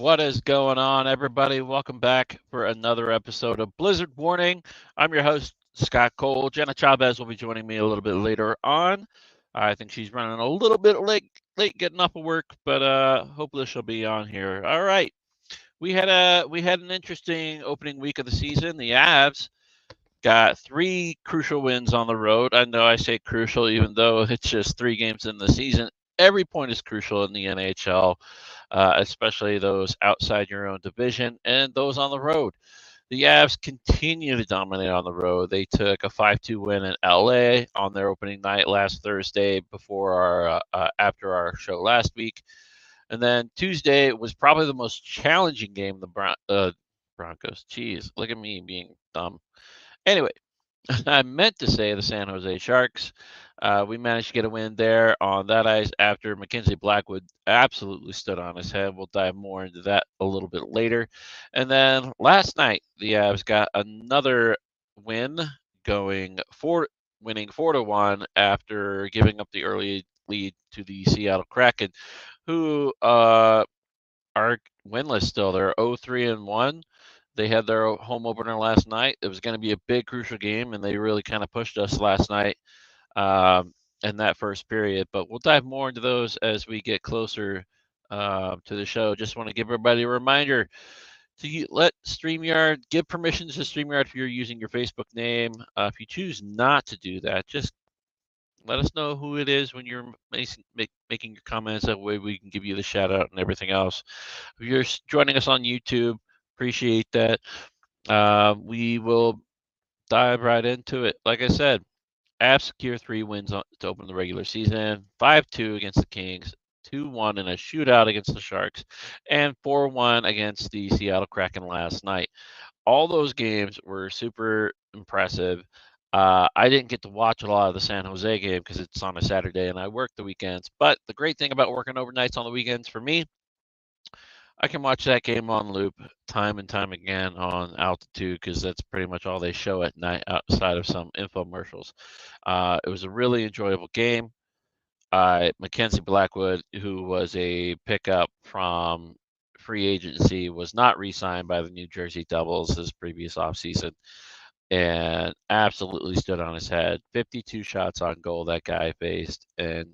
What is going on, everybody? Welcome back for another episode of Blizzard Warning. I'm your host, Scott Cole. Jenna Chavez will be joining me a little bit later on. I think she's running a little bit late getting off of work, but hopefully she'll be on here. All right, we had an interesting opening week of the season. The Avs got three crucial wins on the road. I know I say crucial, even though it's just 3 games in the season. Every point is crucial in the NHL, especially those outside your own division and those on the road. The Avs continue to dominate on the road. They took a 5-2 win in LA on their opening night last Thursday before after our show last week. And then Tuesday was probably the most challenging game Broncos. Jeez, look at me being dumb. Anyway, I meant to say the San Jose Sharks. We managed to get a win there on that ice after Mackenzie Blackwood absolutely stood on his head. We'll dive more into that a little bit later. And then last night, the Avs got another win, going for winning 4-1 after giving up the early lead to the Seattle Kraken, who are winless still. They're 0-3-1. They had their home opener last night. It was going to be a big, crucial game, and they really kind of pushed us last night in that first period. But we'll dive more into those as we get closer to the show. Just want to give everybody a reminder to let StreamYard give permissions to StreamYard if you're using your Facebook name. If you choose not to do that, just let us know who it is when you're making your comments. That way we can give you the shout out and everything else. If you're joining us on YouTube, appreciate that. We will dive right into it. Like I said, Avs secure 3 wins to open the regular season, 5-2 against the Kings, 2-1 in a shootout against the Sharks, and 4-1 against the Seattle Kraken last night. All those games were super impressive. I didn't get to watch a lot of the San Jose game because it's on a Saturday and I work the weekends. But the great thing about working overnights on the weekends for me, I can watch that game on loop time and time again on altitude because that's pretty much all they show at night outside of some infomercials. It was a really enjoyable game. Mackenzie Blackwood, who was a pickup from free agency, was not re signed by the New Jersey Devils this previous offseason and absolutely stood on his head. 52 shots on goal that guy faced, and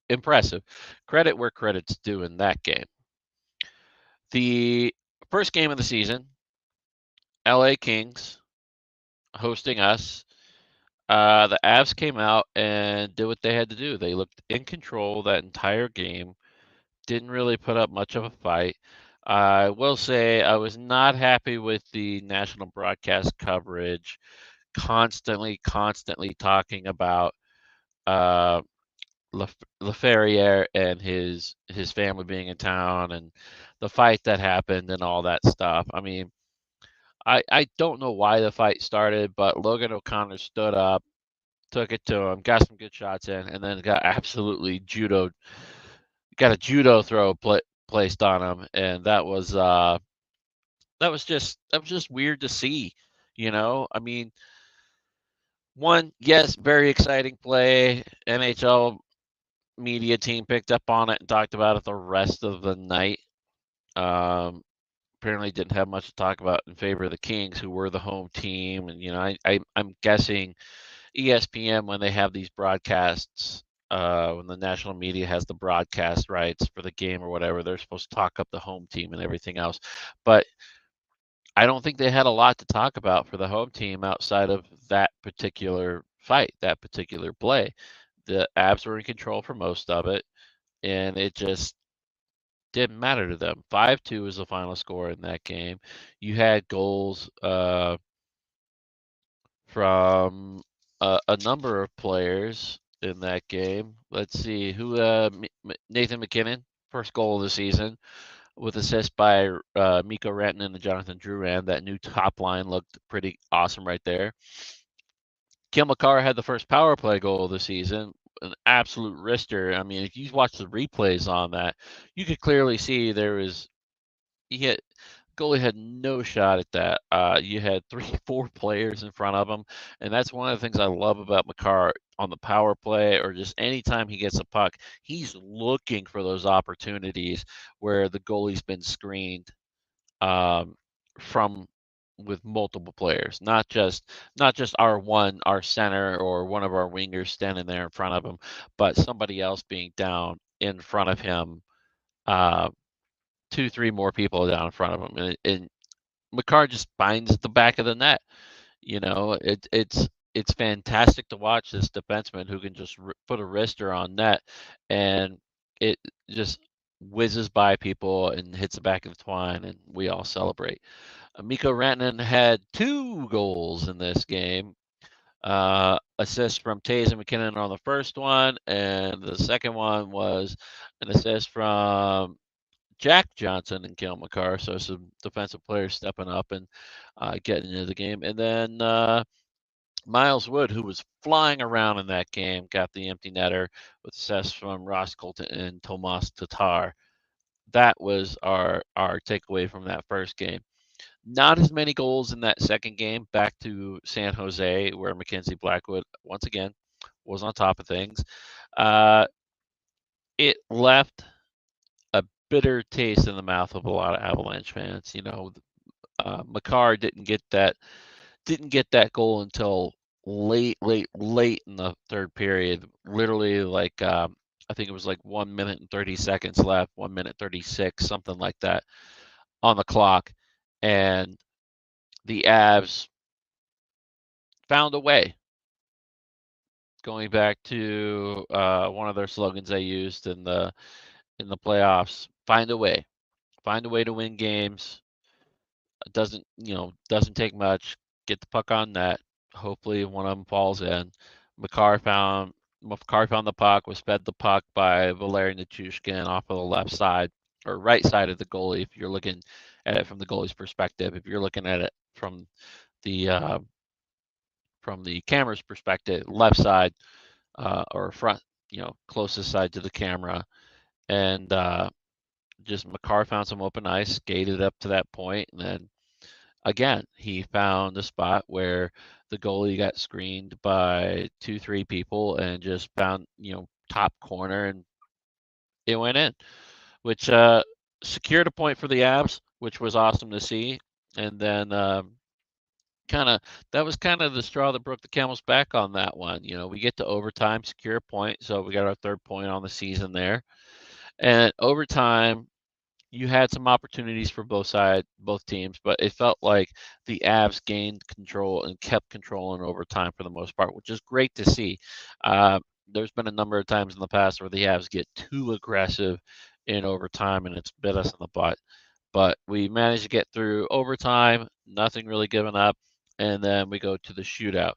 impressive. Credit where credit's due in that game. The first game of the season, LA Kings hosting us. The Avs came out and did what they had to do. They looked in control that entire game, didn't really put up much of a fight. I will say I was not happy with the national broadcast coverage, constantly talking about uh, Laferriere and his family being in town and the fight that happened and all that stuff. I mean, I don't know why the fight started, but Logan O'Connor stood up, took it to him, got some good shots in, and then got absolutely got a judo throw placed on him, and that was just weird to see. I mean, one, yes, very exciting play. NHL media team picked up on it and talked about it the rest of the night. Apparently didn't have much to talk about in favor of the Kings, who were the home team. And I'm guessing ESPN, when they have these broadcasts, when the national media has the broadcast rights for the game or whatever, they're supposed to talk up the home team and everything else. But I don't think they had a lot to talk about for the home team outside of that particular fight, that particular play. The Avs were in control for most of it, and it just didn't matter to them. 5-2 was the final score in that game. You had goals from a number of players in that game. Let's see who Nathan McKinnon, first goal of the season, with assist by Mikko Rantanen and Jonathan Drouin. That new top line looked pretty awesome right there. Makar had the first power play goal of the season, an absolute wrister. I mean, if you watch the replays on that, you could clearly see he hit goalie had no shot at that. You had 3, 4 players in front of him, and that's one of the things I love about Makar on the power play or just anytime he gets a puck, he's looking for those opportunities where the goalie's been screened um, from with multiple players, not just our center or one of our wingers standing there in front of him, but somebody else being down in front of him, uh, 2, 3 more people down in front of him, and Makar just finds the back of the net. It's fantastic to watch this defenseman who can just put a wrister on net, and it just whizzes by people and hits the back of the twine, and we all celebrate. Mikko Rantanen had 2 goals in this game. Assist from Taves and McKinnon on the first one, and the second one was an assist from Jack Johnson and Cale Makar. So some defensive players stepping up and getting into the game. And then Miles Wood, who was flying around in that game, got the empty netter with assists from Ross Colton and Tomas Tatar. That was our takeaway from that first game. Not as many goals in that second game back to San Jose, where Mackenzie Blackwood, once again, was on top of things. It left a bitter taste in the mouth of a lot of Avalanche fans. Makar didn't get that goal until late in the third period. Literally, I think it was like 1 minute and 30 seconds left, 1 minute 36, something like that, on the clock, and the Avs found a way. Going back to one of their slogans they used in the playoffs: find a way to win games. It doesn't take much. Get the puck on net. Hopefully one of them falls in. Makar found the puck, was fed the puck by Valeri Nichushkin off of the left side or right side of the goalie if you're looking at it from the goalie's perspective. If you're looking at it from the camera's perspective, left side or front, closest side to the camera. And just Makar found some open ice, skated up to that point, and then again, he found a spot where the goalie got screened by 2, 3 people and just found, top corner, and it went in, which secured a point for the Avs, which was awesome to see. And then that was kind of the straw that broke the camel's back on that one. We get to overtime, secure a point, so we got our 3rd point on the season there. And overtime, you had some opportunities for both teams, but it felt like the Avs gained control and kept control in overtime for the most part, which is great to see. There's been a number of times in the past where the Avs get too aggressive in overtime, and it's bit us in the butt. But we managed to get through overtime, nothing really given up, and then we go to the shootout.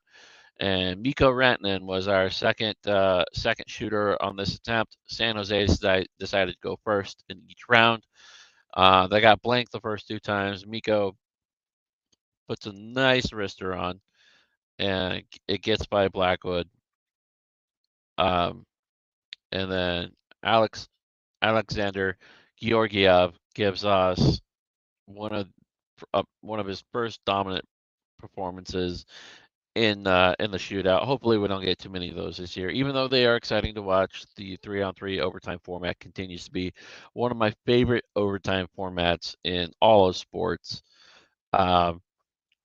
And Mikko Rantanen was our second shooter on this attempt. San Jose decided to go first in each round. They got blanked the first 2 times. Mikko puts a nice wrister on, and it gets by Blackwood. And then Alexander Georgiev gives us one of his first dominant performances in the shootout. Hopefully, we don't get too many of those this year. Even though they are exciting to watch, the 3-on-3 overtime format continues to be one of my favorite overtime formats in all of sports.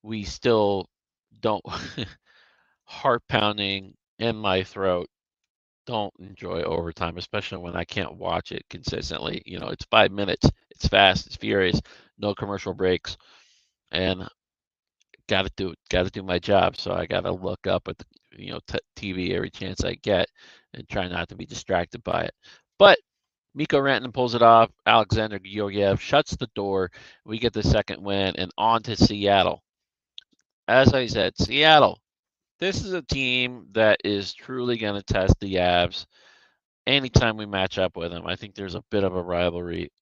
We still don't heart pounding in my throat. Don't enjoy overtime, especially when I can't watch it consistently. It's 5 minutes. It's fast. It's furious. No commercial breaks, and got to do my job. So I got to look up at the TV every chance I get and try not to be distracted by it. But Mikko Rantanen pulls it off. Alexander Georgiev shuts the door. We get the second win and on to Seattle. As I said, Seattle. This is a team that is truly going to test the Avs anytime we match up with them. I think there's a bit of a rivalry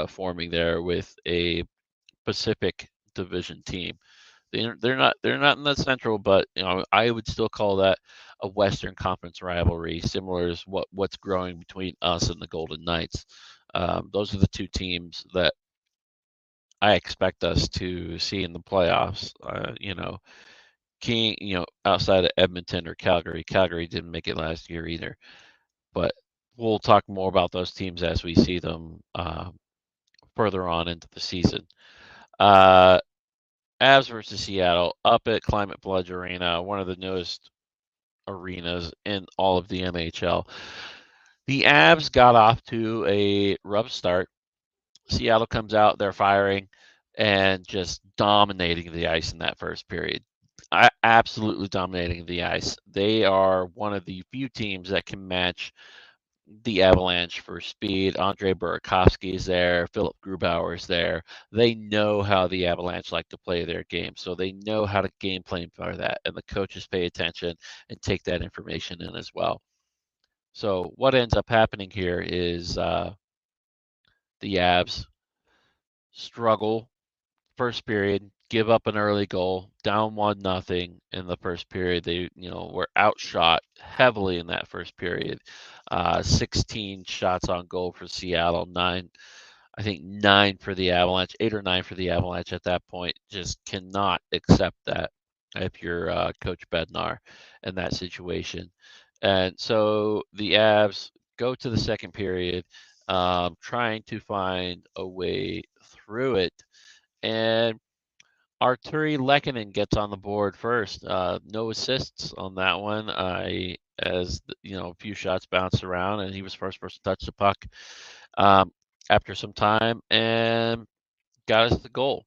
forming there with a Pacific Division team. They're not in the Central, but I would still call that a Western Conference rivalry, similar to what's growing between us and the Golden Knights. Those are the 2 teams that I expect us to see in the playoffs. Outside of Edmonton or Calgary. Calgary didn't make it last year either. But we'll talk more about those teams as we see them further on into the season. Avs versus Seattle up at Climate Pledge Arena, one of the newest arenas in all of the NHL. The Avs got off to a rough start. Seattle comes out, they're firing and just dominating the ice in that first period. Absolutely dominating the ice. They are one of the few teams that can match the Avalanche for speed. Andre Burakovsky is there. Philip Grubauer is there. They know how the Avalanche like to play their game, so they know how to game plan for that, and the coaches pay attention and take that information in as well. So what ends up happening here is the Avs struggle first period, give up an early goal, down 1-0 in the first period. They, were outshot heavily in that first period. 16 shots on goal for Seattle, 9 for the Avalanche, 8 or 9 for the Avalanche at that point. Just cannot accept that if you're Coach Bednar in that situation. And so the Avs go to the second period, trying to find a way through it. And Arturi Lehkonen gets on the board first. No assists on that one. A few shots bounced around, and he was first person to touch the puck after some time and got us the goal.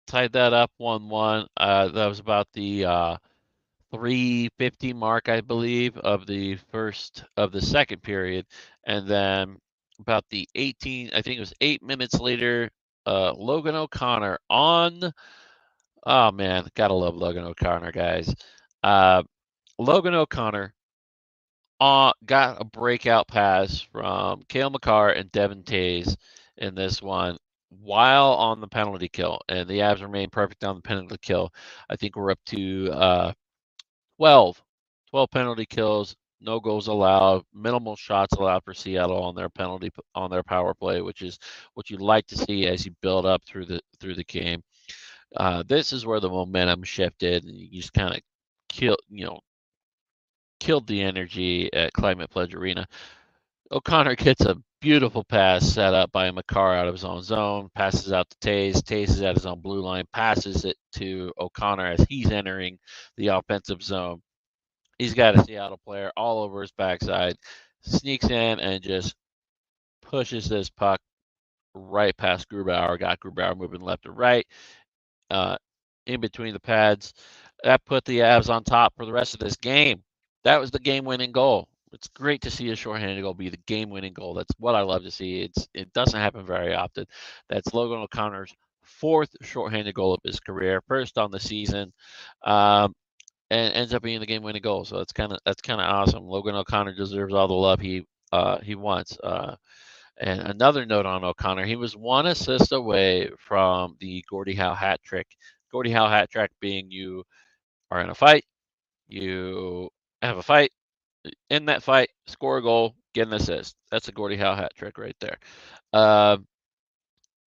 Tied that up 1-1. That was about the 3:50 mark, I believe, of the second period, and then about the 18, I think it was 8 minutes later, Logan O'Connor on. Oh man, gotta love Logan O'Connor, guys. Logan O'Connor got a breakout pass from Cale Makar and Devin Tays in this one while on the penalty kill, and the Avs remain perfect on the penalty kill. I think we're up to 12 penalty kills, no goals allowed, minimal shots allowed for Seattle on their power play, which is what you like to see as you build up through the game. This is where the momentum shifted, and you just kind of killed the energy at Climate Pledge Arena. O'Connor gets a beautiful pass set up by Makar out of his own zone, passes out to Tays. Tays is at his own blue line, passes it to O'Connor as he's entering the offensive zone. He's got a Seattle player all over his backside, sneaks in and just pushes this puck right past Grubauer. Got Grubauer moving left to right, in between the pads. That put the Avs on top for the rest of this game. That was the game-winning goal. It's great to see a shorthanded goal be the game-winning goal. That's what I love to see. It doesn't happen very often. That's Logan O'Connor's fourth shorthanded goal of his career, first on the season. And ends up being the game-winning goal. So that's kind of awesome. Logan O'Connor deserves all the love he wants. And another note on O'Connor, he was one assist away from the Gordie Howe hat trick. Gordie Howe hat trick being you are in a fight, you have a fight, in that fight, score a goal, get an assist. That's a Gordie Howe hat trick right there.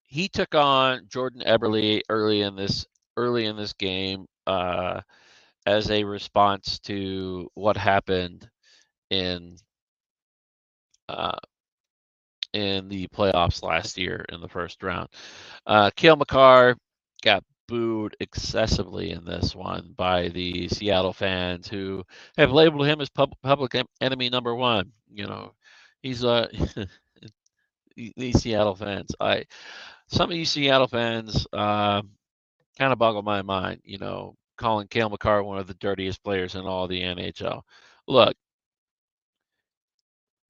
He took on Jordan Eberle early in this game. As a response to what happened in the playoffs last year in the first round. Cale Makar got booed excessively in this one by the Seattle fans who have labeled him as public enemy number one. He's these Seattle fans. Some of you Seattle fans kind of boggle my mind. Calling Cale Makar one of the dirtiest players in all the NHL. Look,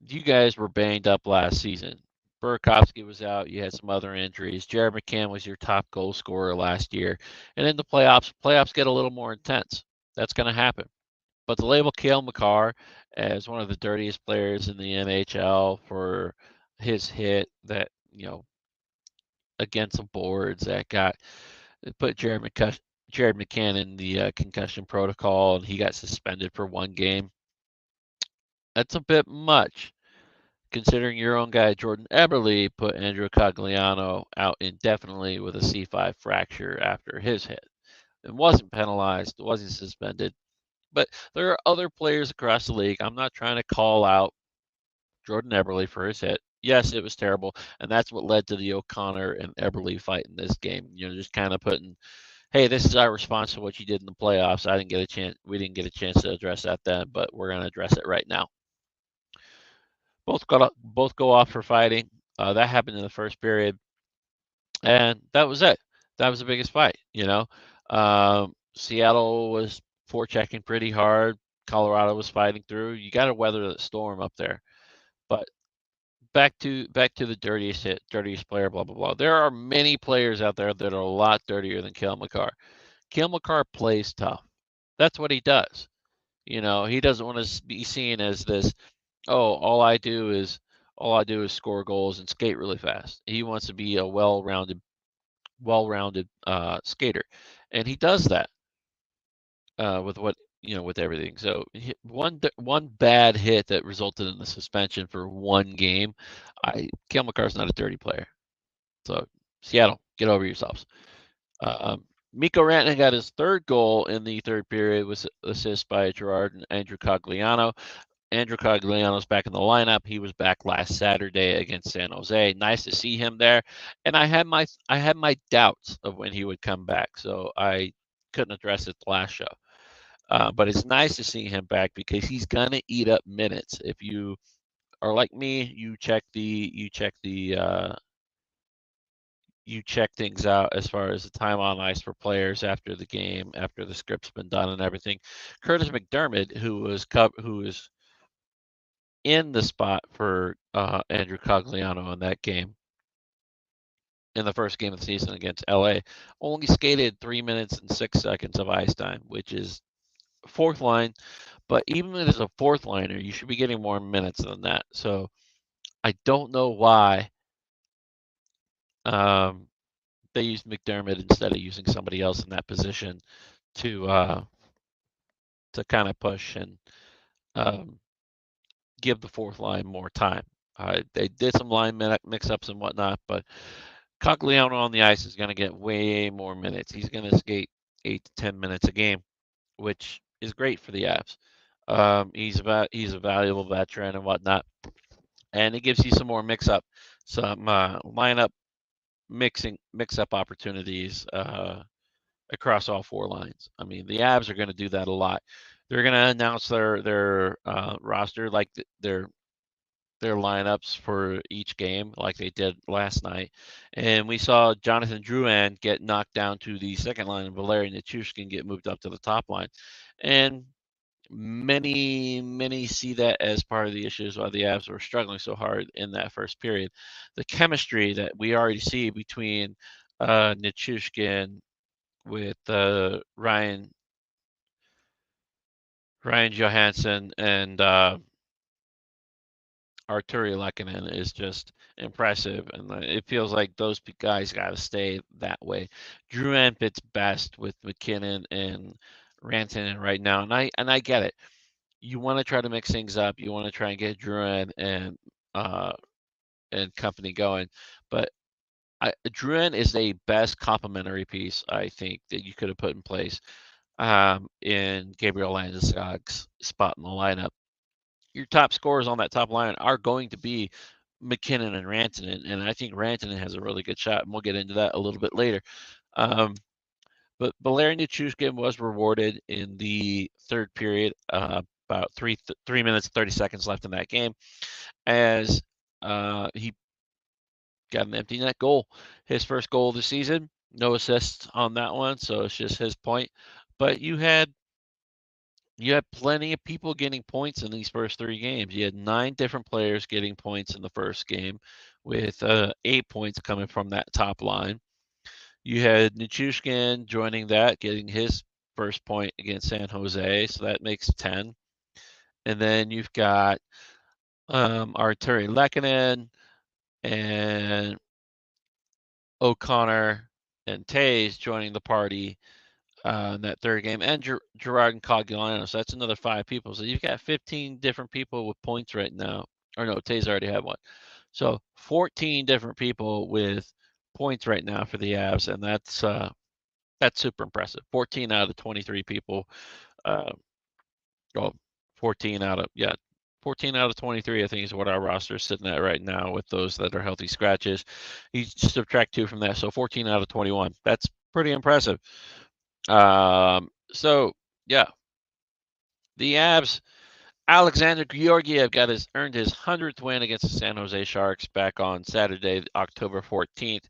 you guys were banged up last season. Burakovsky was out. You had some other injuries. Jared McCann was your top goal scorer last year. And in the playoffs get a little more intense. That's going to happen. But to label Cale Makar as one of the dirtiest players in the NHL for his hit that, against the boards that put Jared McCann in the concussion protocol, and he got suspended for one game. That's a bit much. considering your own guy Jordan Eberle put Andrew Cogliano out indefinitely with a C5 fracture after his hit. It wasn't penalized, it wasn't suspended. But there are other players across the league. I'm not trying to call out Jordan Eberle for his hit. Yes, it was terrible, and that's what led to the O'Connor and Eberle fight in this game. Just kind of putting, hey, this is our response to what you did in the playoffs. I didn't get a chance. We didn't get a chance to address that then, but we're going to address it right now. Both go off for fighting. That happened in the first period, and that was it. That was the biggest fight. Seattle was forechecking pretty hard. Colorado was fighting through. You got to weather the storm up there. But back to the dirtiest hit, dirtiest player, blah blah blah. There are many players out there that are a lot dirtier than Cale Makar. Cale Makar plays tough. That's what he does. He doesn't want to be seen as this. Oh, all I do is score goals and skate really fast. He wants to be a well-rounded skater, and he does that with everything. So one bad hit that resulted in the suspension for one game. Cale Makar's not a dirty player. So Seattle, get over yourselves. Mikko Rantanen got his third goal in the third period with assist by Gerard and Andrew Cogliano. Andrew Cogliano's back in the lineup. He was back last Saturday against San Jose. Nice to see him there. And I had my doubts of when he would come back, so I couldn't address it the last show. But it's nice to see him back because he's gonna eat up minutes. If you are like me, you check things out as far as the time on ice for players after the game, after the script's been done and everything. Curtis McDermott, who was in the spot for Andrew Cogliano in that game, in the first game of the season against LA, only skated 3 minutes and 6 seconds of ice time, which is fourth line. But even as a fourth liner, you should be getting more minutes than that. So I don't know why they used McDermott instead of using somebody else in that position to kind of push and give the fourth line more time. They did some line mix-ups and whatnot, but Cogliano on the ice is going to get way more minutes. He's going to skate 8 to 10 minutes a game, which is great for the Avs. He's a valuable veteran and whatnot, and it gives you some more some lineup mix-up opportunities across all four lines. I mean, the Avs are going to do that a lot. They're going to announce their roster, like their lineups for each game, like they did last night. And we saw Jonathan Drouin get knocked down to the second line, and Valeri Nichushkin get moved up to the top line. And many see that as part of the issues why the Avs were struggling so hard in that first period. The chemistry that we already see between Nichushkin with Ryan Johansson and Artturi Lehkonen is just impressive, and it feels like those guys got to stay that way. Drouin fits best with McKinnon and Rantanen right now, and I get it. You want to try to mix things up. You want to try and get Drouin and company going, but Drouin is a best complementary piece I think that you could have put in place in Gabriel Landeskog's spot in the lineup. Your top scorers on that top line are going to be McKinnon and Rantanen, and I think Rantanen has a really good shot, and we'll get into that a little bit later. But Valeri Nichushkin was rewarded in the third period, about 3 minutes 30 seconds left in that game, as he got an empty net goal, his first goal of the season. No assists on that one, so it's just his point. But you had plenty of people getting points in these first three games. You had 9 different players getting points in the first game, with 8 points coming from that top line. You had Nichushkin joining that, getting his first point against San Jose, so that makes 10. And then you've got Artturi Lehkonen and O'Connor and Tays joining the party in that third game, and Gerard and Cogliano. So that's another 5 people. So you've got 15 different people with points right now or no, Tays already had one. So 14 different people with points right now for the Avs, and that's super impressive. 14 out of 23 people. Uh, well, 14 out of 23, I think, is what our roster is sitting at right now with those that are healthy scratches. You subtract 2 from that, so 14 out of 21. That's pretty impressive. So yeah, the Avs. Alexander Georgiev earned his 100th win against the San Jose Sharks back on Saturday, October 14th.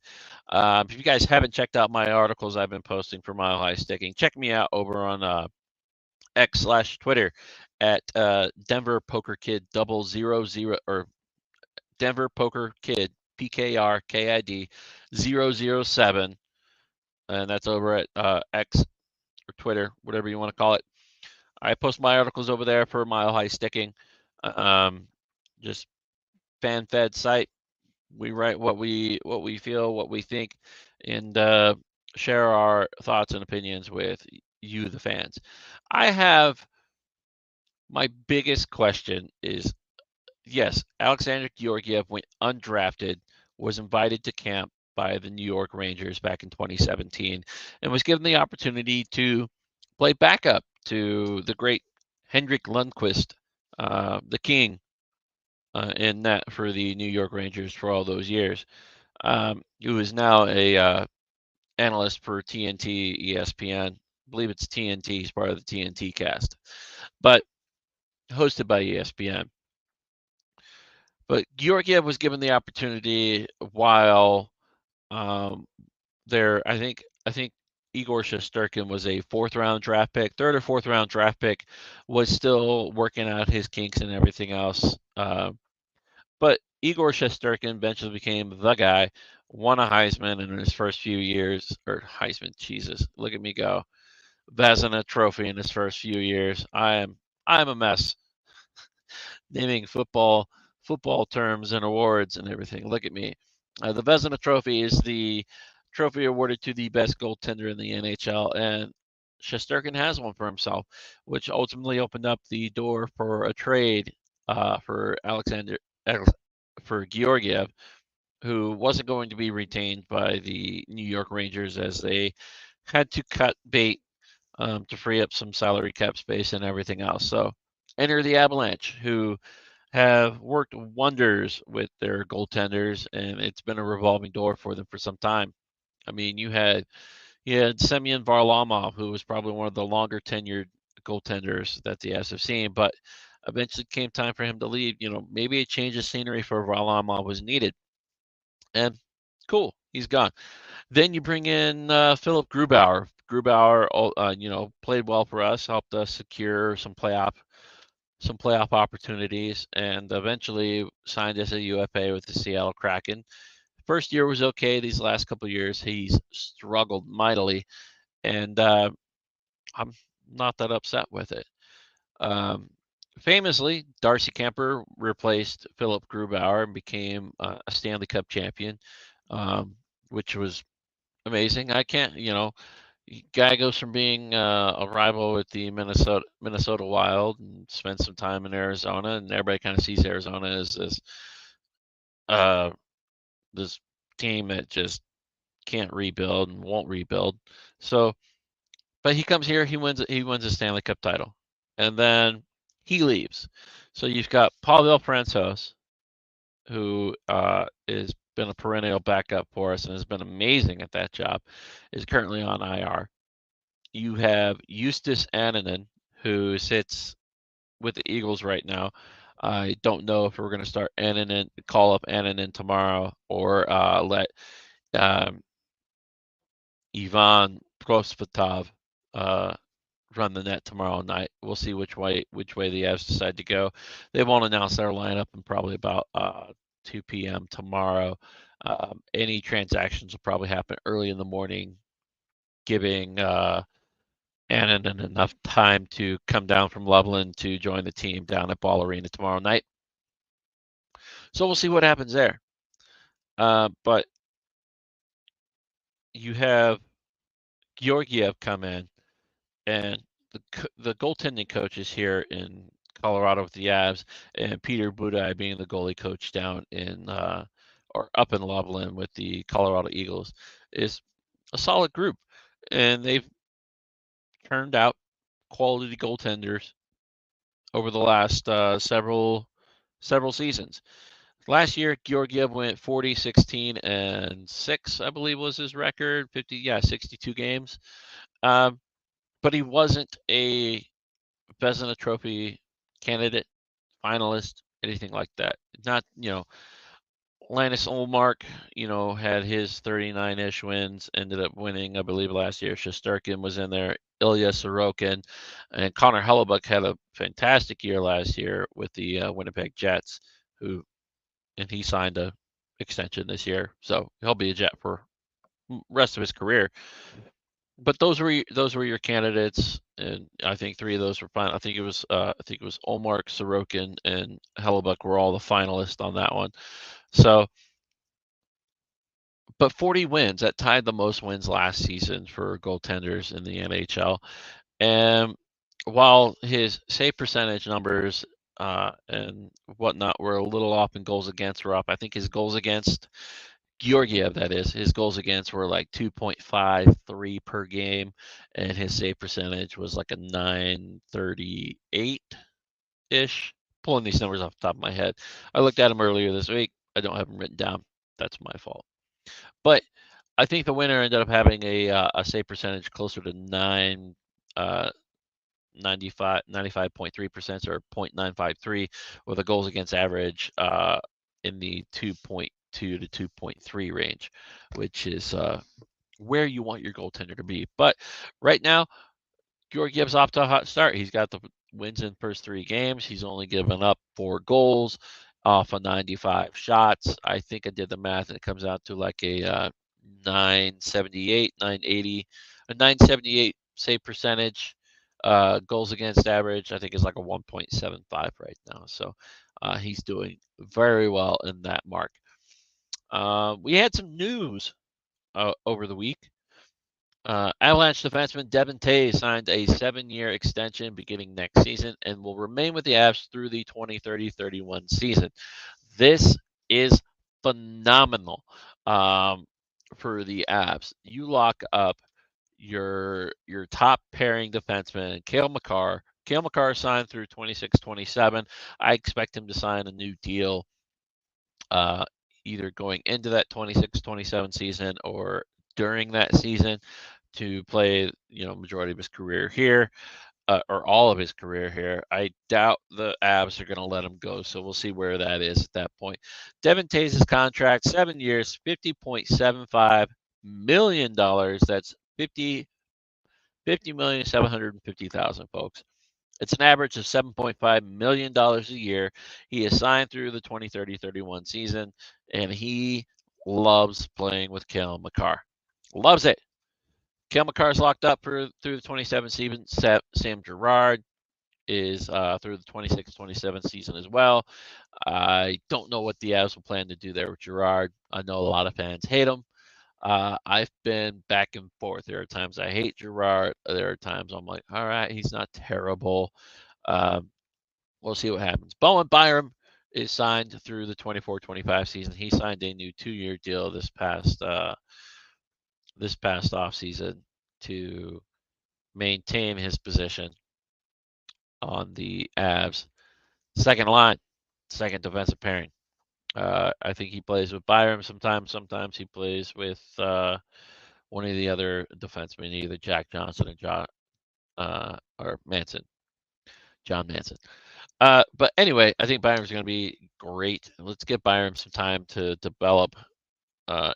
If you guys haven't checked out my articles I've been posting for Mile High Sticking, check me out over on X/Twitter at Denver Poker Kid 000 or Denver Poker Kid PKRKID 007, and that's over at X or Twitter, whatever you want to call it. I post my articles over there for Mile High Sticking. Just fan-fed site. We write what we feel, what we think, and share our thoughts and opinions with you, the fans. I have my biggest question is yes, Alexander Georgiev went undrafted, was invited to camp by the New York Rangers back in 2017, and was given the opportunity to play backup to the great Henrik Lundqvist, the king, in net for the New York Rangers for all those years. Who is now a analyst for TNT, ESPN. I believe it's TNT. He's part of the TNT cast, but hosted by ESPN. But Georgiev was given the opportunity while there. I think Igor Shesterkin was a fourth round draft pick, third or fourth round draft pick, was still working out his kinks and everything else. But Igor Shesterkin eventually became the guy, won a Heisman in his first few years, or Heisman, Jesus, look at me go. Vezina Trophy in his first few years. I'm a mess naming football terms and awards and everything. Look at me. The Vezina Trophy is the trophy awarded to the best goaltender in the NHL, and Shesterkin has one for himself, which ultimately opened up the door for a trade for for Georgiev, who wasn't going to be retained by the New York Rangers as they had to cut bait to free up some salary cap space and everything else. So enter the Avalanche, who have worked wonders with their goaltenders, and it's been a revolving door for them for some time. I mean, you had Semyon Varlamov, who was probably one of the longer tenured goaltenders that the Avs have seen, but eventually came time for him to leave. Maybe a change of scenery for Varlamov was needed, and cool, he's gone. Then you bring in Philip Grubauer. Grubauer, played well for us, helped us secure some playoff opportunities, and eventually signed as a UFA with the Seattle Kraken. First year was okay. These last couple of years, he's struggled mightily, and I'm not that upset with it. Um, Famously, Darcy Kemper replaced Philip Grubauer and became a Stanley Cup champion, which was amazing. I can't, guy goes from being a rival with the Minnesota Wild and spends some time in Arizona, and everybody kind of sees Arizona as uh, this team that just can't rebuild and won't rebuild. So, but he comes here, he wins a Stanley Cup title, and then he leaves. So you've got Pavel Francouz, who has been a perennial backup for us and has been amazing at that job, is currently on IR. You have Eustace Annunen, who sits with the Eagles right now. I don't know if we're going to call up Annunen tomorrow, or let um, Ivan Prosvetov uh, run the net tomorrow night. We'll see which way the Avs decide to go. They won't announce their lineup in probably about 2 p.m. tomorrow. Any transactions will probably happen early in the morning, giving Annunen enough time to come down from Loveland to join the team down at Ball Arena tomorrow night. So we'll see what happens there. But you have Georgiev come in, and the goaltending coaches here in Colorado with the Avs, and Peter Budaj being the goalie coach down in or up in Loveland with the Colorado Eagles is a solid group, and they've turned out quality goaltenders over the last several seasons. Last year, Georgiev went 40, 16, and 6, I believe was his record. 62 games. Um, but he wasn't a Vezina Trophy candidate, finalist, anything like that. Not, Linus Olmark, had his 39-ish wins, ended up winning, I believe, last year. Shesterkin was in there, Ilya Sorokin, and Connor Hellebuyck had a fantastic year last year with the Winnipeg Jets, and he signed a extension this year, so he'll be a Jet for rest of his career. But those were your candidates, and I think three of those were fine. I think it was Olmark, Sorokin, and Hellebuyck were all the finalists on that one. So, but 40 wins, that tied the most wins last season for goaltenders in the NHL. And while his save percentage numbers and whatnot were a little off, and goals against were up, I think his goals against Georgiev, that is, his goals against were like 2.53 per game, and his save percentage was like a 938 ish. Pulling these numbers off the top of my head. I looked at them earlier this week. I don't have them written down. That's my fault. But I think the winner ended up having a save percentage closer to 95.3% or 0.953, with a goals against average in the 2.2 to 2.3 range, which is where you want your goaltender to be. But right now, Georgiev's off to a hot start. He's got the wins in the first 3 games. He's only given up 4 goals off of 95 shots. I think I did the math, and it comes out to like a 978, 980, a 978 save percentage. Goals against average, I think, is like a 1.75 right now. So he's doing very well in that mark. We had some news over the week. Avalanche defenseman Devin Toews signed a 7-year extension beginning next season and will remain with the Avs through the 2030-31 season. This is phenomenal for the Avs. You lock up your top pairing defenseman, Cale Makar. Cale Makar signed through 26-27. I expect him to sign a new deal either going into that 26-27 season or during that season to play, majority of his career here, or all of his career here. I doubt the Avs are going to let him go, so we'll see where that is at that point. Devin Toews' contract, 7 years, $50.75 million. That's $50,750,000, folks. It's an average of $7.5 million a year. He is signed through the 2030-31 season, and he loves playing with Cale Makar. Loves it. Cale Makar's locked up through the 27 season. Sam Girard is through the 26-27 season as well. I don't know what the Avs will plan to do there with Girard. I know a lot of fans hate him. I've been back and forth. There are times I hate Girard. There are times I'm like, all right, he's not terrible. We'll see what happens. Bowen Byram is signed through the 24-25 season. He signed a new 2-year deal this past offseason to maintain his position on the Avs. Second line, second defensive pairing. I think he plays with Byram sometimes. Sometimes he plays with one of the other defensemen, either Jack Johnson or Manson, John Manson. But anyway, I think Byram's going to be great. Let's give Byram some time to develop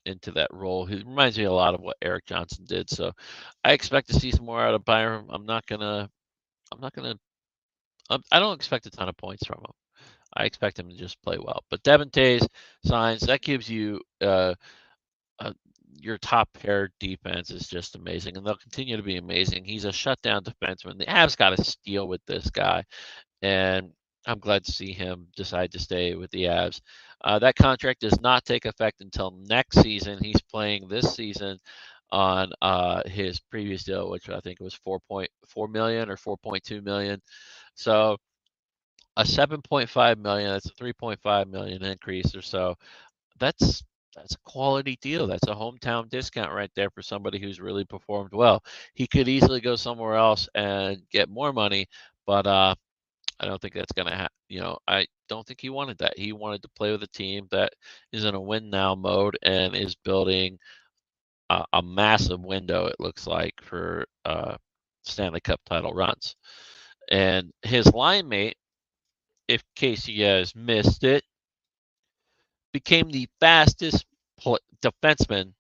into that role. He reminds me a lot of what Erik Johnson did. So I expect to see some more out of Byram. I don't expect a ton of points from him. I expect him to just play well. But Devin Toews signs, that gives you your top pair defense is just amazing, and they'll continue to be amazing. He's a shutdown defenseman. The Avs got to steal with this guy, and I'm glad to see him decide to stay with the Avs. That contract does not take effect until next season. He's playing this season on his previous deal, which I think was $4.4 million or $4.2 million. So a 7.5 million. That's a 3.5 million increase or so. That's that's a quality deal. That's a hometown discount right there for somebody who's really performed well. He could easily go somewhere else and get more money, but I don't think that's going to happen. I don't think he wanted that. He wanted to play with a team that is in a win now mode and is building a massive window, it looks like, for Stanley Cup title runs. And his line mate, in case you guys missed it, became the fastest defenseman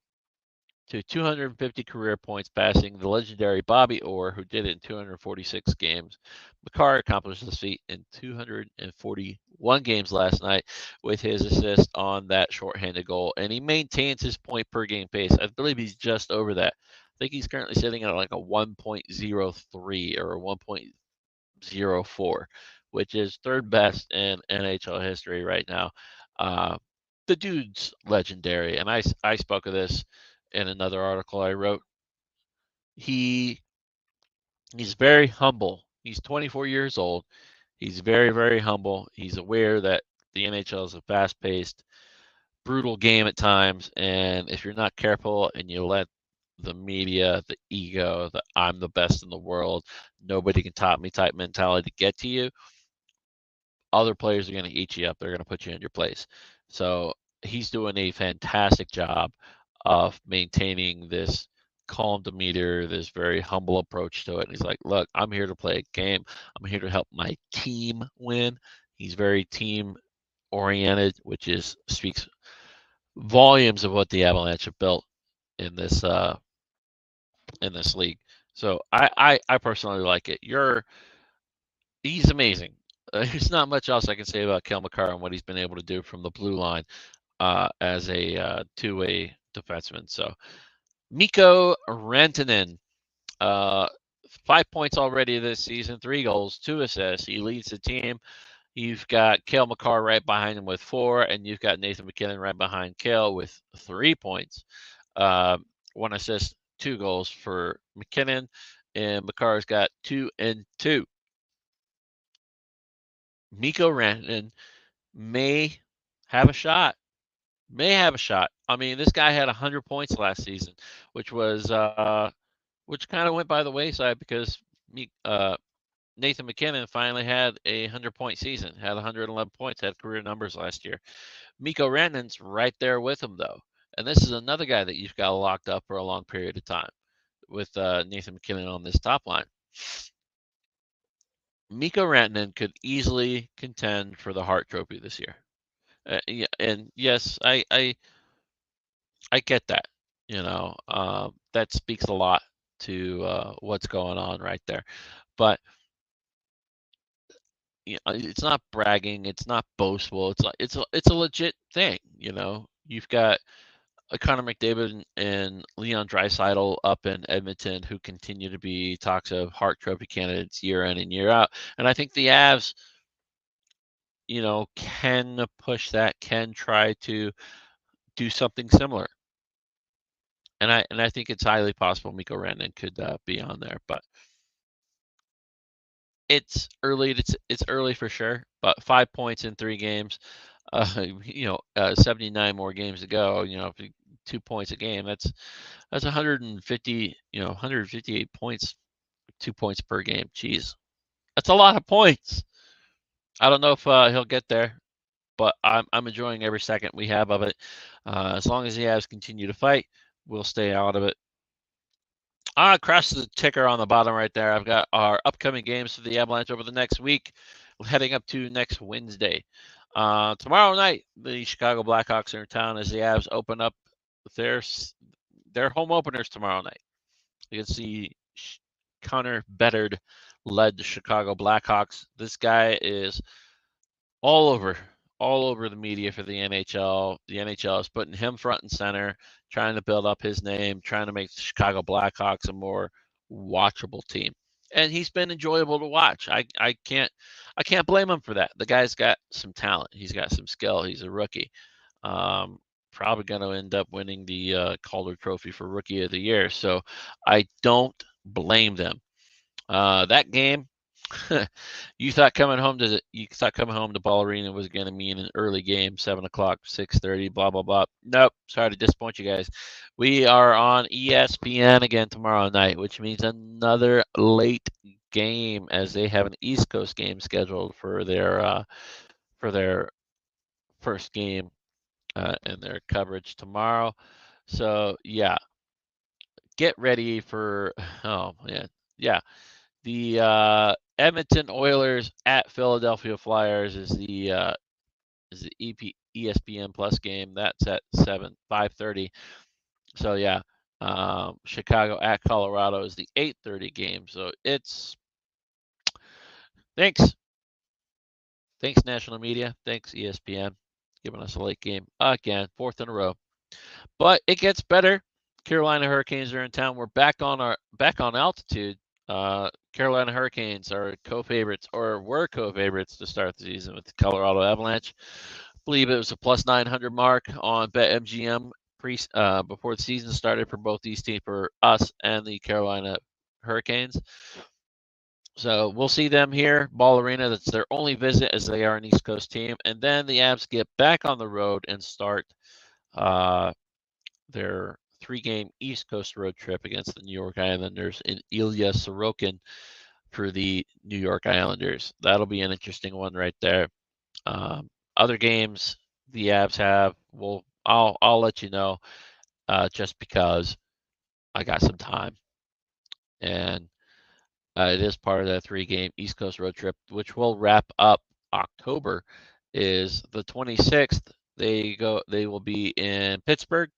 to 250 career points, passing the legendary Bobby Orr, who did it in 246 games. Makar accomplished this feat in 241 games last night with his assist on that shorthanded goal, and he maintains his point per game pace. I believe he's just over that. I think he's currently sitting at like a 1.03 or a 1.04, which is third best in NHL history right now. Uh, the dude's legendary, and I spoke of this in another article I wrote. He's very humble. He's 24 years old. He's very, very humble. He's aware that the NHL is a fast-paced, brutal game at times, and if you're not careful and you let the media, the ego, the I'm the best in the world, nobody can top me type mentality get to you, other players are going to eat you up. They're going to put you in your place. So he's doing a fantastic job of maintaining this calm demeanor, this very humble approach to it. And he's like, look, I'm here to play a game. I'm here to help my team win. He's very team oriented, which speaks volumes of what the Avalanche have built in this league. So I personally like it. He's amazing. There's not much else I can say about Kel Makar and what he's been able to do from the blue line as a two-way defenseman. So Mikko Rantanen, uh, 5 points already this season, 3 goals, 2 assists. He leads the team. You've got Cale Makar right behind him with 4, and you've got Nathan MacKinnon right behind Cale with 3 points. 1 assist, 2 goals for MacKinnon, and Makar's got 2 and 2. Mikko Rantanen may have a shot. May have a shot. I mean, this guy had 100 points last season, which kind of went by the wayside because Nathan MacKinnon finally had a 100-point season, had 111 points, had career numbers last year. Mikko Rantanen's right there with him, though. And this is another guy that you've got locked up for a long period of time with Nathan MacKinnon on this top line. Mikko Rantanen could easily contend for the Hart Trophy this year. Yeah, and yes, I get that. That speaks a lot to what's going on right there. But it's not bragging, it's not boastful. It's a legit thing. You've got Connor McDavid and Leon Draisaitl up in Edmonton who continue to be talks of Hart Trophy candidates year in and year out. And I think the Avs, can push that, can try to do something similar. And I think it's highly possible Mikko Rantanen could be on there, but it's early. It's early for sure. But 5 points in 3 games, 79 more games to go. If 2 points a game, that's 150. 158 points, 2 points per game. Jeez, that's a lot of points. I don't know if he'll get there, but I'm enjoying every second we have of it. As long as the Avs continue to fight, we'll stay out of it. Across the ticker on the bottom right there, I've got our upcoming games for the Avalanche over the next week, heading up to next Wednesday. Tomorrow night, the Chicago Blackhawks are in town as the Avs open up their home openers tomorrow night. You can see Connor Bedard led the Chicago Blackhawks. This guy is all over the media for the NHL. The NHL is putting him front and center, trying to build up his name, trying to make the Chicago Blackhawks a more watchable team. And he's been enjoyable to watch. I can't blame him for that. The guy's got some talent. He's got some skill. He's a rookie. Probably going to end up winning the Calder Trophy for Rookie of the Year. So I don't blame them. That game You thought coming home to Ball Arena was going to mean an early game, 7 o'clock, 6:30, blah blah blah. Nope. Sorry to disappoint you guys. We are on ESPN again tomorrow night, which means another late game as they have an East Coast game scheduled for their first game in their coverage tomorrow. So yeah, get ready for yeah. The Edmonton Oilers at Philadelphia Flyers is the ESPN Plus game. That's at 5:30. So yeah, Chicago at Colorado is the 8:30 game. So it's thanks, thanks national media, thanks ESPN, giving us a late game again, fourth in a row. But it gets better. Carolina Hurricanes are in town. We're back on altitude. Carolina Hurricanes are co-favorites or were co-favorites to start the season with the Colorado Avalanche. I believe it was a plus 900 mark on BetMGM before the season started for both these teams, for us and the Carolina Hurricanes. So we'll see them here, Ball Arena. That's their only visit as they are an East Coast team. And then the Avs get back on the road and start their 3-game East Coast road trip against the New York Islanders in Ilya Sorokin for the New York Islanders. That'll be an interesting one right there. Other games the Avs have, I'll let you know just because I got some time, and it is part of that 3-game East Coast road trip, which will wrap up October. Is the 26th. They will be in Pittsburgh,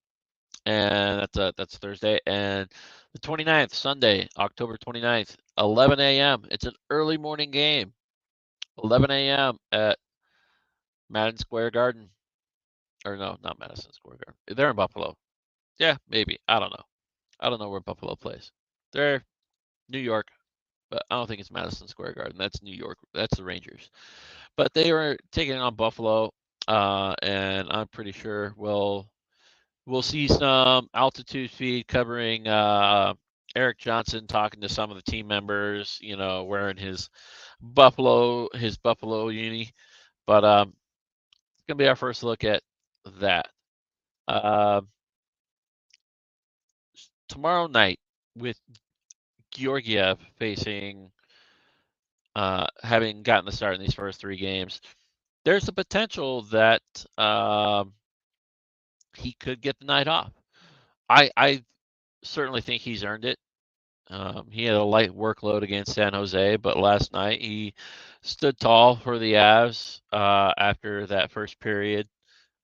and that's Thursday, and the 29th, Sunday, October 29th, 11 a.m. It's an early morning game, 11 a.m. at Madison Square Garden, or no, not Madison Square Garden. They're in Buffalo. Yeah, maybe. I don't know. I don't know where Buffalo plays. They're New York, but I don't think it's Madison Square Garden. That's New York. That's the Rangers. But they were taking on Buffalo, and I'm pretty sure we'll see some altitude feed covering Eric Johnson talking to some of the team members, wearing his Buffalo uni. But it's gonna be our first look at that. Uh, Tomorrow night with Georgiev facing, having gotten the start in these first 3 games, there's the potential that he could get the night off. I certainly think he's earned it. He had a light workload against San Jose, but last night he stood tall for the Avs after that first period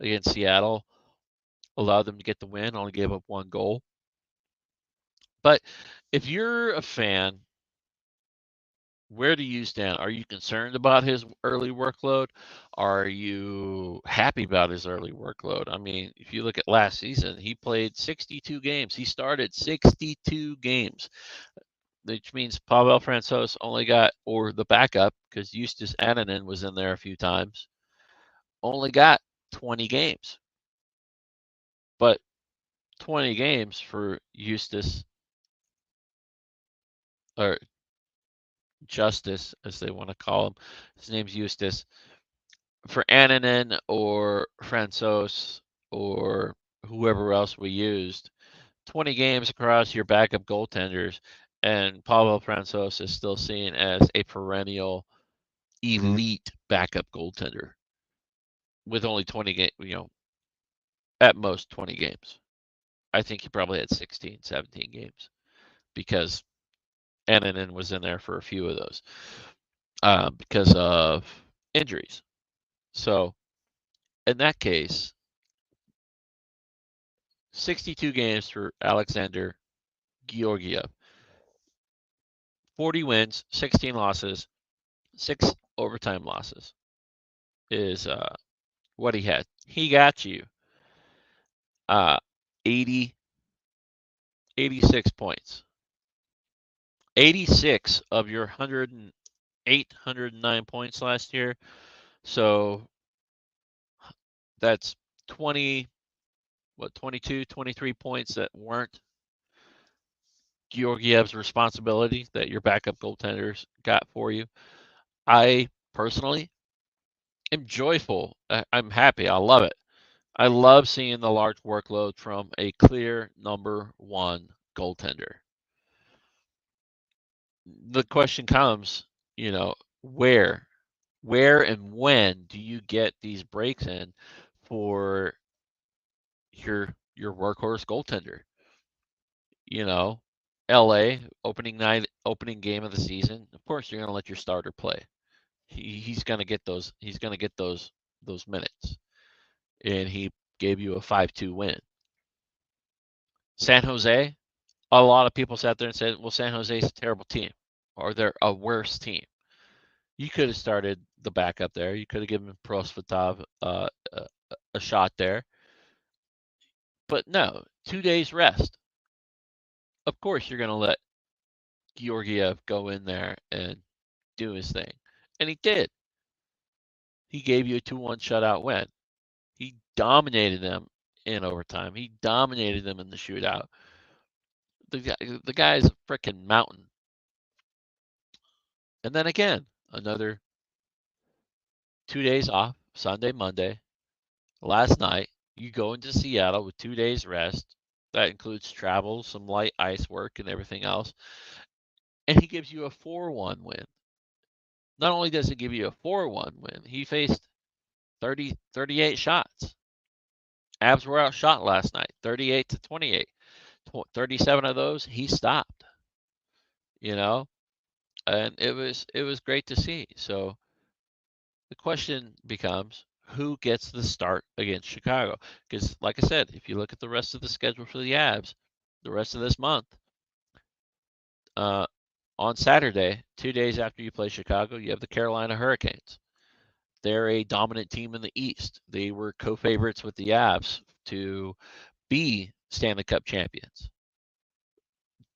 against Seattle, allowed them to get the win, only gave up 1 goal. But if you're a fan, where do you stand? Are you concerned about his early workload? Are you happy about his early workload? I mean, if you look at last season, he played 62 games. He started 62 games, which means Pavel Francouz only got, or the backup, because Justus Annunen was in there a few times, only got 20 games. But 20 games for Justus, or Justice, as they want to call him. His name's Justus. For Annunen or Francouz or whoever else we used, 20 games across your backup goaltenders, and Pavel Francouz is still seen as a perennial elite backup goaltender with only 20 games, at most 20 games. I think he probably had 16, 17 games because Annunen was in there for a few of those because of injuries. So in that case, 62 games for Alexander Georgiev, 40 wins, 16 losses, 6 overtime losses is what he had. He got you 80, 86 points. 86 of your 108, 109 points last year. So that's 22, 23 points that weren't Georgiev's responsibility that your backup goaltenders got for you. I personally am joyful. I'm happy. I love it. I love seeing the large workload from a clear number one goaltender. The question comes, where, and when do you get these breaks in for your workhorse goaltender? You know, LA opening night, opening game of the season. Of course, you're going to let your starter play. He's going to get those. He's going to get those minutes, and he gave you a 5-2 win. San Jose, a lot of people sat there and said, "Well, San Jose's a terrible team, or they're a worse team." You could have started the backup there. You could have given Prosvetov a shot there, but no. 2 days rest. Of course, you're going to let Georgiev go in there and do his thing, and he did. He gave you a 2-1 shutout win. He dominated them in overtime. He dominated them in the shootout. The guy's a freaking mountain. And then again, another 2 days off, Sunday, Monday. Last night, you go into Seattle with 2 days rest. That includes travel, some light ice work, and everything else. And he gives you a 4-1 win. Not only does he give you a 4-1 win, he faced 38 shots. Avs were outshot last night, 38-28. 37 of those he stopped. And it was great to see. So the question becomes, who gets the start against Chicago? Because, like I said, if you look at the rest of the schedule for the Avs, the rest of this month, on Saturday, 2 days after you play Chicago, you have the Carolina Hurricanes. They're a dominant team in the East. They were co-favorites with the Avs to be Stanley Cup champions.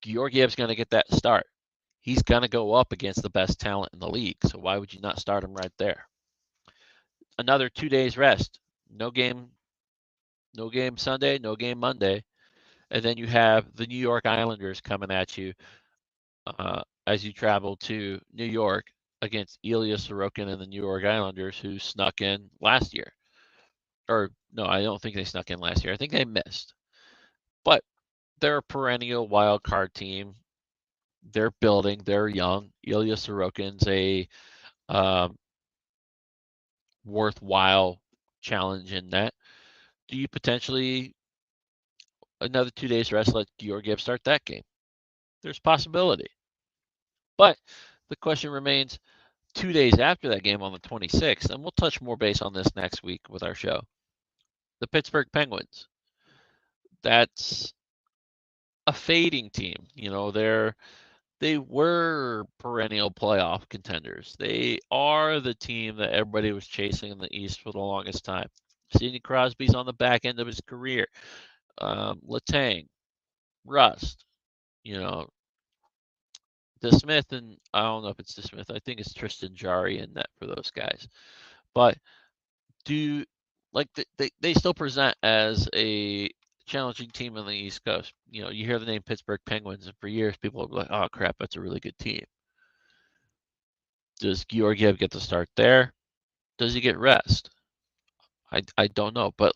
Georgiev's going to get that start. He's going to go up against the best talent in the league. So why would you not start him right there? Another 2 days rest. No game Sunday, no game Monday. And then you have the New York Islanders coming at you as you travel to New York against Ilya Sorokin and the New York Islanders, who snuck in last year. Or no, I don't think they snuck in last year. I think they missed. But they're a perennial wild card team. They're building. They're young. Ilya Sorokin's a worthwhile challenge in that. Do you potentially, another 2 days rest, let Georgiev start that game? There's possibility. But the question remains, 2 days after that game on the 26th, and we'll touch more base on this next week with our show, the Pittsburgh Penguins. That's a fading team. They were perennial playoff contenders. They are the team that everybody was chasing in the East for the longest time. Sidney Crosby's on the back end of his career. Letang, Rust, DeSmith, and I don't know if it's DeSmith. I think it's Tristan Jarry in that for those guys. But they still present as a challenging team on the East Coast. You hear the name Pittsburgh Penguins, and for years people will be like, "Oh crap, that's a really good team." Does Georgiev get the start there? Does he get rest? I don't know, but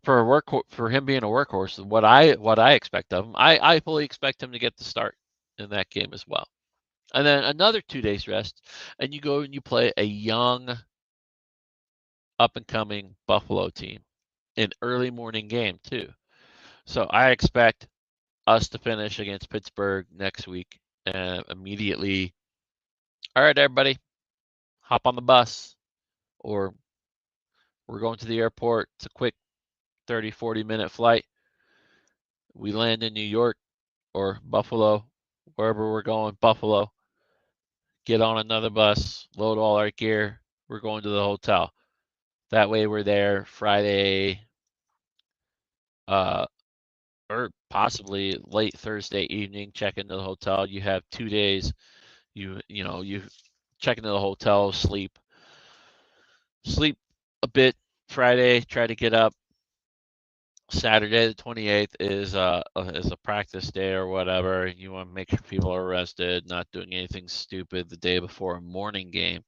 for him being a workhorse, what I expect of him, I fully expect him to get the start in that game as well. And then another 2 days rest, and you go and you play a young, up and coming Buffalo team, an early morning game too. So I expect us to finish against Pittsburgh next week and immediately, all right, everybody, hop on the bus, or we're going to the airport. It's a quick 30, 40-minute flight. We land in New York or Buffalo, wherever we're going, Buffalo, get on another bus, load all our gear. We're going to the hotel. That way we're there Friday, or possibly late Thursday evening, check into the hotel. You have 2 days. You check into the hotel, sleep a bit Friday, try to get up Saturday the 28th is a practice day or whatever. You want to make sure people are rested, not doing anything stupid the day before a morning game.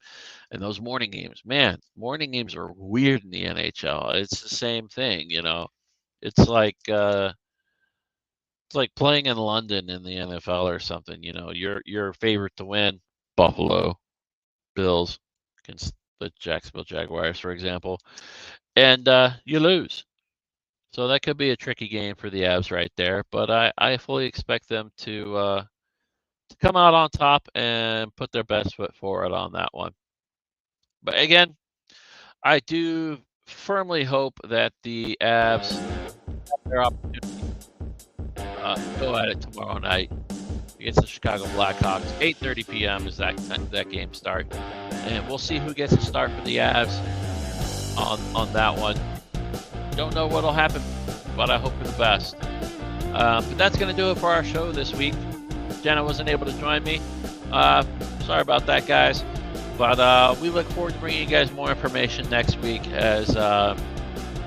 And those morning games, man, morning games are weird in the NHL. It's the same thing, you know. It's like playing in London in the NFL or something. You know, your favorite to win, Buffalo Bills against the Jacksonville Jaguars, for example, and you lose. So that could be a tricky game for the Avs right there, but I fully expect them to come out on top and put their best foot forward on that one. But again, I do firmly hope that the Avs have their opportunity go at it tomorrow night against the Chicago Blackhawks. 8:30 p.m. is that game start, and we'll see who gets a start for the Avs on that one. Don't know what'll happen, but I hope for the best. But that's going to do it for our show this week. Jenna wasn't able to join me. Sorry about that, guys. But we look forward to bringing you guys more information next week as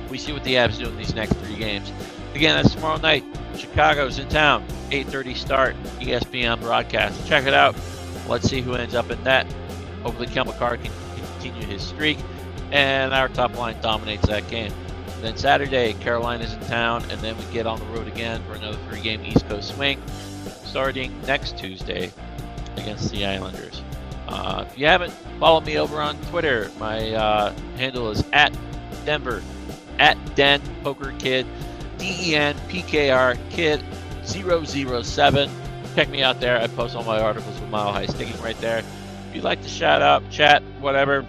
we see what the Avs do in these next 3 games. Again, that's tomorrow night. Chicago's in town. 8:30 start. ESPN broadcast. Check it out. Let's see who ends up in net. Hopefully, Makar can continue his streak, and our top line dominates that game. Then Saturday, Carolina's in town, and then we get on the road again for another 3-game East Coast swing, starting next Tuesday against the Islanders. If you haven't, follow me over on Twitter. My handle is @Denver, @DenPokerKid, DENPKR Kid 007. Check me out there. I post all my articles with Mile High Sticking right there. If you'd like to shout out, chat, whatever,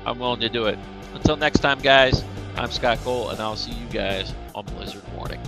I'm willing to do it. Until next time, guys, I'm Scott Cole, and I'll see you guys on Blizzard Warning.